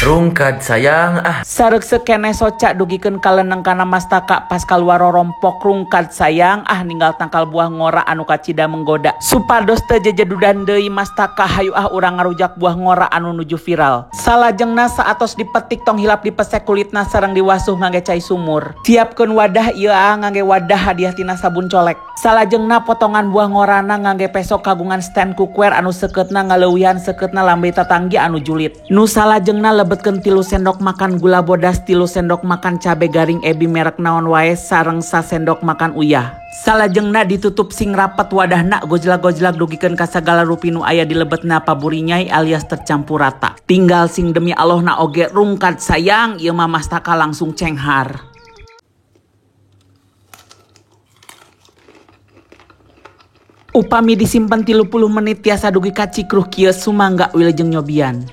Rungkad sayang Sarek sekene soca dugikeun kaleneng kana mastaka pas kaluar rompok rungkad sayang ninggal tangkal buah ngora anu kacida menggoda supados teu jejedudan deui mastaka hayu urang ngarujak buah ngora anu nuju viral. Salajengna saatos dipetik tong hilap dipesek kulitna sareng diwasuh ngangge cai sumur. Siapkeun wadah ieu ngangge wadah hadiah tina sabun colek. Salajengna potongan buah ngorana ngangge pesok kagungan stand cookware anu sekeutna ngaleuwihan sekeutna lambe tatanggi anu julit. Nu salajengna lebetkeun 3 sendok makan gula bodas, 3 sendok makan cabe garing ebi merek naon wae sareng 1 sendok makan uyah. Salajengna ditutup sing rapet wadahna gojlak-gojlak dugikeun ka sagala rupi nu aya di lebetna paburi nyai alias tercampur rata. Tinggal sing demi Allahna oge rungkad sayang ieu mah mastaka langsung cenghar. Upami disimpen 30 menit tiasa dugi kacikruh kieu sumangga wilujeng nyobian.